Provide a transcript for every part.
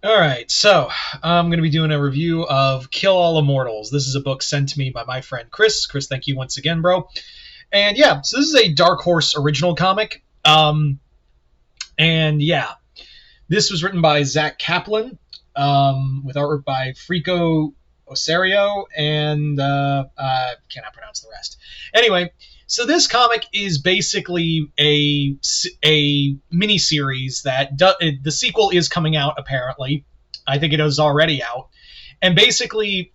Alright, so I'm going to be doing a review of Kill All Immortals. This is a book sent to me by my friend Chris. Chris, thank you once again, bro. And yeah, so this is a Dark Horse original comic. And yeah, this was written by Zach Kaplan, with artwork by Frico Osario, and cannot pronounce the rest. Anyway, so this comic is basically a mini series that the sequel is coming out. Apparently, I think it is already out, and basically,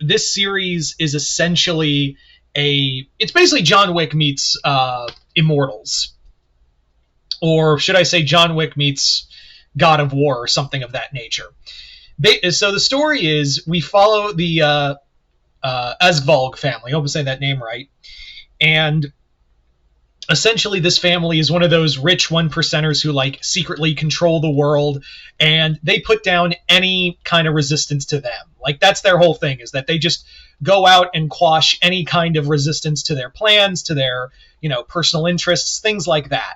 this series is essentially it's basically John Wick meets Immortals, or should I say John Wick meets God of War, or something of that nature. So the story is we follow the Asgvalg family. I hope I'm saying that name right. And essentially this family is one of those rich one percenters who like secretly control the world, and they put down any kind of resistance to them. Like that's their whole thing, is that they just go out and quash any kind of resistance to their plans, to their, personal interests, things like that.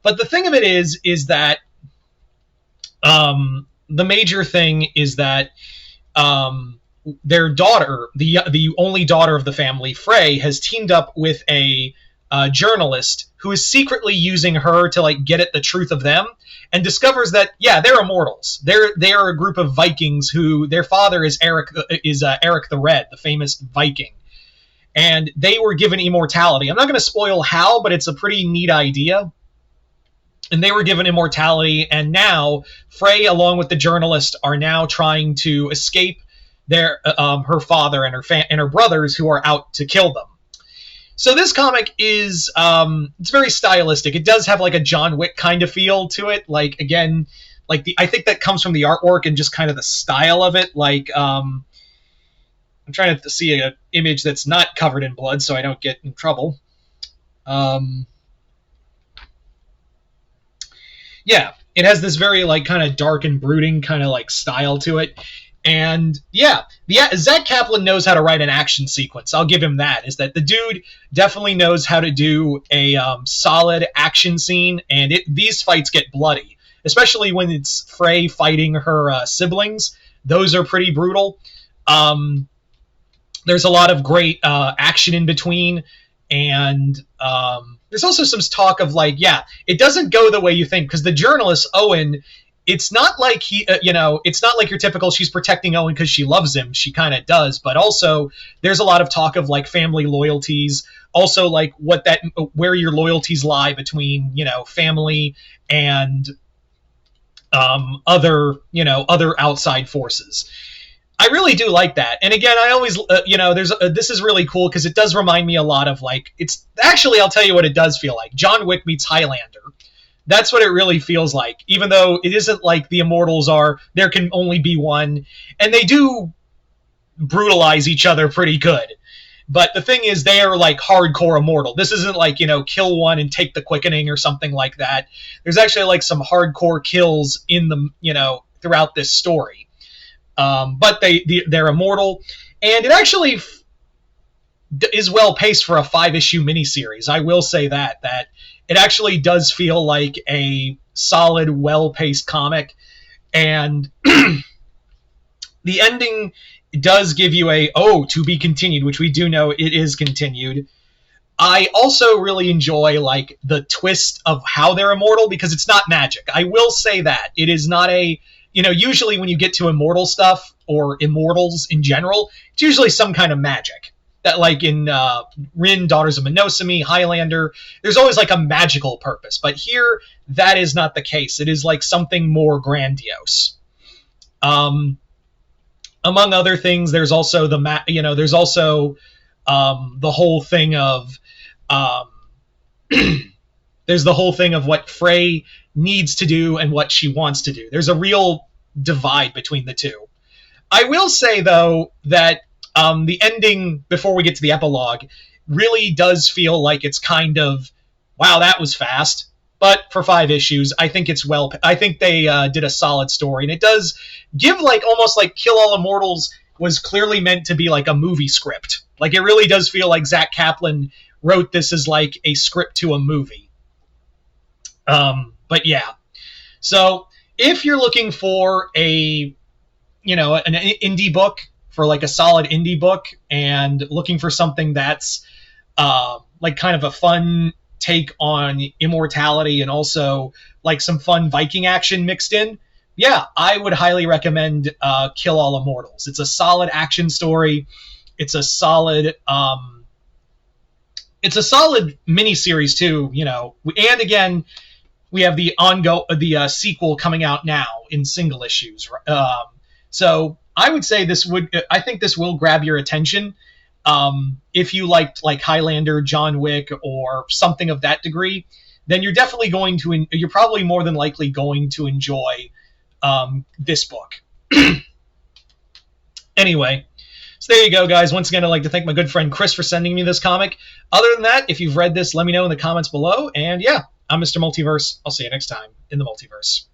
But the thing of it is that the major thing is that their daughter, the only daughter of the family, Frey, has teamed up with a journalist who is secretly using her to like get at the truth of them, and discovers that they're immortals. They are a group of Vikings who their father is Eric the Red, the famous Viking, and they were given immortality. I'm not going to spoil how, but it's a pretty neat idea. And they were given immortality, and now Frey, along with the journalist, are now trying to escape her father and her brothers, who are out to kill them. So this comic is it's very stylistic. It does have like a John Wick kind of feel to it. Like again, I think that comes from the artwork and just kind of the style of it. Like I'm trying to see an image that's not covered in blood so I don't get in trouble. Yeah, it has this very like kind of dark and brooding kind of like style to it. And Zach Kaplan knows how to write an action sequence. I'll give him that. Is that the dude definitely knows how to do a solid action scene, and these fights get bloody, especially when it's Frey fighting her siblings. Those are pretty brutal. There's a lot of great action in between, and there's also some talk of like, it doesn't go the way you think, because the journalist Owen, it's not like it's not like your typical she's protecting Owen because she loves him. She kind of does, but also there's a lot of talk of like family loyalties, also like where your loyalties lie between family and other outside forces. I really do like that. And again, I always, this is really cool because it does remind me a lot of like, it's actually, I'll tell you what it does feel like. John Wick meets Highlander. That's what it really feels like, even though it isn't like the Immortals are, there can only be one, and they do brutalize each other pretty good. But the thing is, they are like hardcore immortal. This isn't like, kill one and take the quickening or something like that. There's actually like some hardcore kills in the, throughout this story. But they're immortal, and it actually is well paced for a 5-issue miniseries. I will say that it actually does feel like a solid, well paced comic, and the ending does give you to be continued, which we do know it is continued. I also really enjoy like the twist of how they're immortal, because it's not magic. I will say that it is not usually when you get to immortal stuff, or immortals in general, it's usually some kind of magic. That like in Rin, Daughters of Minosimi, Highlander, there's always like a magical purpose. But here, that is not the case. It is like something more grandiose. Among other things, there's also the whole thing of there's the whole thing of what Frey needs to do and what she wants to do. There's a real divide between the two. I will say, though, that the ending, before we get to the epilogue, really does feel like it's kind of, wow, that was fast. But for 5 issues, I think I think they did a solid story. And it does give like almost like Kill All Immortals was clearly meant to be like a movie script. Like it really does feel like Zach Kaplan wrote this as like a script to a movie. But yeah. So if you're looking for an indie book, for like a solid indie book, and looking for something that's like kind of a fun take on immortality and also like some fun Viking action mixed in, yeah, I would highly recommend Kill All Immortals. It's a solid action story. It's a solid miniseries too, and again, we have the sequel coming out now in single issues. So I would say I think this will grab your attention. If you liked like Highlander, John Wick, or something of that degree, then you're probably more than likely going to enjoy this book. Anyway, so there you go, guys. Once again, I'd like to thank my good friend Chris for sending me this comic. Other than that, if you've read this, let me know in the comments below. And yeah, I'm Mr. Multiverse. I'll see you next time in the multiverse.